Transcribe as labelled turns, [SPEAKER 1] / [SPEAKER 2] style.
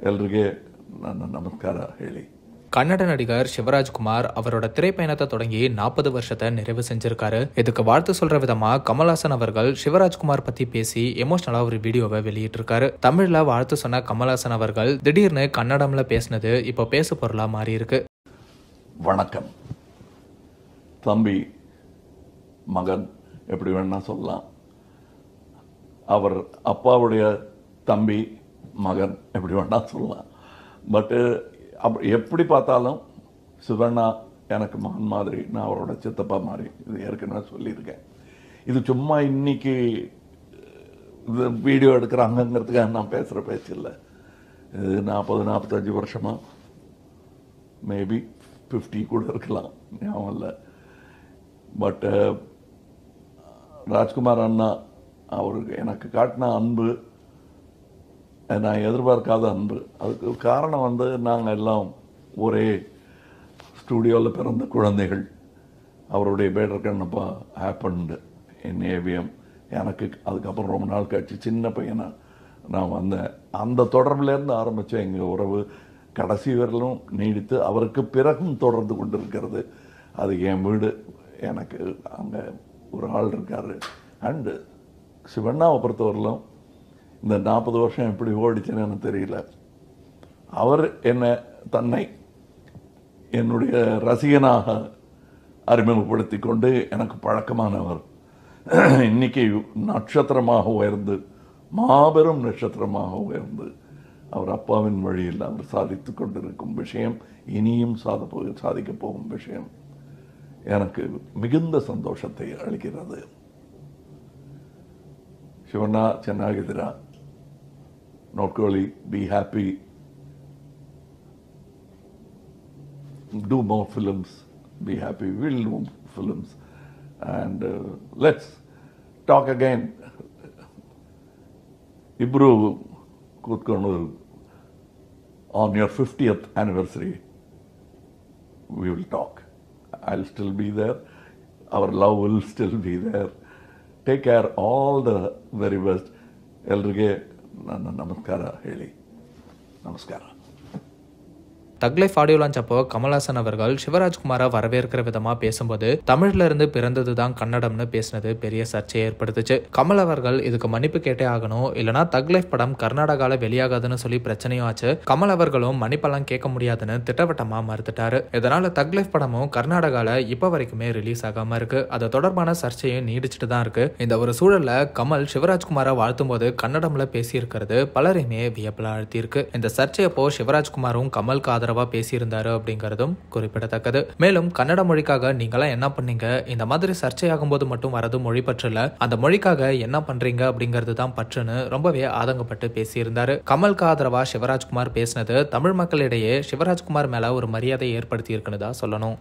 [SPEAKER 1] ಎಲ್ರಿಗೆ ನನ್ನ ನಮಸ್ಕಾರ ಹೇಳಿ.
[SPEAKER 2] கன்னட நடிகர் சிவராஜ்குமார் அவரோட திரைப்பயணத்தை தொடங்கி 40 வருஷத்தை நிறைவு செஞ்சிருக்காரு. இதுக்கு வாழ்த்து சொல்ற விதமா கமல்ஹாசன் அவர்கள் சிவராஜ்குமார் பத்தி பேசி எமோஷனலா ஒரு வீடியோவை வெளியிட்டு இருக்காரு. தமிழ்ல வாழ்த்து சொன்ன கமல்ஹாசன் அவர்கள் திடீர்னு கன்னடம்ல பேசினது இப்போ பேசு பொருளா மாறி இருக்கு.
[SPEAKER 1] வணக்கம். தம்பி மகன் எப்படி வேணா சொல்லலாம். அவர் அப்பாவுடைய தம்பி மகன் எப்படி வேணா சொல்லலாம். பட்டு எப்படி பார்த்தாலும் சிவண்ணா எனக்கு மகன் மாதிரி, நான் அவரோட சித்தப்பா மாதிரி. இது ஏற்கனவே சொல்லியிருக்கேன். இது சும்மா இன்னைக்கு இது வீடியோ எடுக்கிறாங்கிறதுக்காக நான் பேசுகிற பேச்சு இல்லை. இது 40-45 வருஷமாக, மேபி 50 கூட இருக்கலாம், ஞாபகம் இல்லை. பட்டு ராஜ்குமார் அண்ணா அவருக்கு எனக்கு காட்டின அன்பு நான் எதிர்பார்க்காத அன்பு. அதுக்கு காரணம் நாங்கள் எல்லாம் ஒரே ஸ்டூடியோவில் பிறந்த குழந்தைகள். அவருடைய பேட்டர் கண்ணப்பா ஹேப்பன்டு என் ஏவிஎம். எனக்கு அதுக்கப்புறம் ரொம்ப நாள் கழிச்சு சின்ன பையனை நான் வந்தேன். அந்த தொடர்புலேருந்து ஆரம்பித்த எங்கள் உறவு கடைசி வரலும் நீடித்து அவருக்கு பிறகும் தொடர்ந்து கொண்டு இருக்கிறது. அது என் வீடு. எனக்கு அங்கே ஒரு ஆள் இருக்கார். அண்டு சிவண்ணாவை பொறுத்தவரையிலும் இந்த 40 வருஷம் எப்படி ஓடிச்சுன்னு எனக்கு தெரியல. அவர் தன்னை என்னுடைய ரசிகனாக அறிமுகப்படுத்தி கொண்டு எனக்கு பழக்கமானவர். இன்னைக்கு நட்சத்திரமாக உயர்ந்து, மாபெரும் நட்சத்திரமாக உயர்ந்து, அவர் அப்பாவின் வழியில் அவர் சாதித்து கொண்டிருக்கும் விஷயம், இனியும் சாதிக்கப் போகும் விஷயம் எனக்கு மிகுந்த சந்தோஷத்தை அளிக்கிறது. ಶಿವಣ್ಣ ಚೆನ್ನಾಗಿದ್ದೀರಾ? ನೋಡ್ಕೊಳ್ಳಿ, be happy, do more films, be happy, will do films, and let's talk again. ಇಬ್ಬರು ಕೂತ್ಕೊಂಡು on your 50th anniversary we will talk. I'll still be there. Our love will still be there. Take care. All the very best. ಎಲ್ರಿಗೆ ನನ್ನ ನಮಸ್ಕಾರ ಹೇಳಿ. ನಮಸ್ಕಾರ.
[SPEAKER 2] தக் life audio launch அப்போ கமல்ஹாசன் அவர்கள் சிவராஜ்குமாரை வரவேற்கிற விதமா பேசும்போது தமிழ்ல இருந்து பிறந்ததுதான் கன்னடம்னு பேசினது பெரிய சர்ச்சையை ஏற்படுத்துச்சு. கமல் அவர்கள் இதுக்கு மன்னிப்பு கேட்டே ஆகணும், இல்லனா தக் லைஃப் படம் கர்நாடகால வெளியாகாதுன்னு சொல்லி பிரச்சனையும் ஆச்சு. கமல் அவர்களும் மன்னிப்பெல்லாம் கேட்க முடியாதுன்னு திட்டவட்டமா மறுத்துட்டாரு. இதனால தக் லைஃப் படமும் கர்நாடகால இப்ப வரைக்குமே ரிலீஸ் ஆகாம இருக்கு. அது தொடர்பான சர்ச்சையும் நீடிச்சுட்டு தான் இருக்கு. இந்த ஒரு சூழல்ல கமல் சிவராஜ்குமாரை வாழ்த்தும் போது கன்னடம்ல பேசி இருக்கிறது பலரையுமே வியப்பில் ஆழ்த்தி இருக்கு. இந்த சர்ச்சையப்போ சிவராஜ்குமாரும் கமலுக்கு ஆதரவா பேசியிருந்தாரு அப்படிங்கறதும் குறிப்பிடத்தக்கது. மேலும் கன்னட மொழிக்காக நீங்களாம் என்ன பண்ணீங்க, இந்த மாதிரி சர்ச்சையாகும் போது மட்டும் வரது மொழி பற்று இல்ல, அந்த மொழிக்காக என்ன பண்றீங்க அப்படிங்கிறது தான் பற்றுன்னு ரொம்பவே ஆதங்கப்பட்டு பேசியிருந்தாரு. கமலுக்கு ஆதரவா சிவராஜ்குமார் பேசினது தமிழ் மக்களிடையே சிவராஜ்குமார் மேல ஒரு மரியாதை ஏற்படுத்தி இருக்குன்னு தான் சொல்லணும்.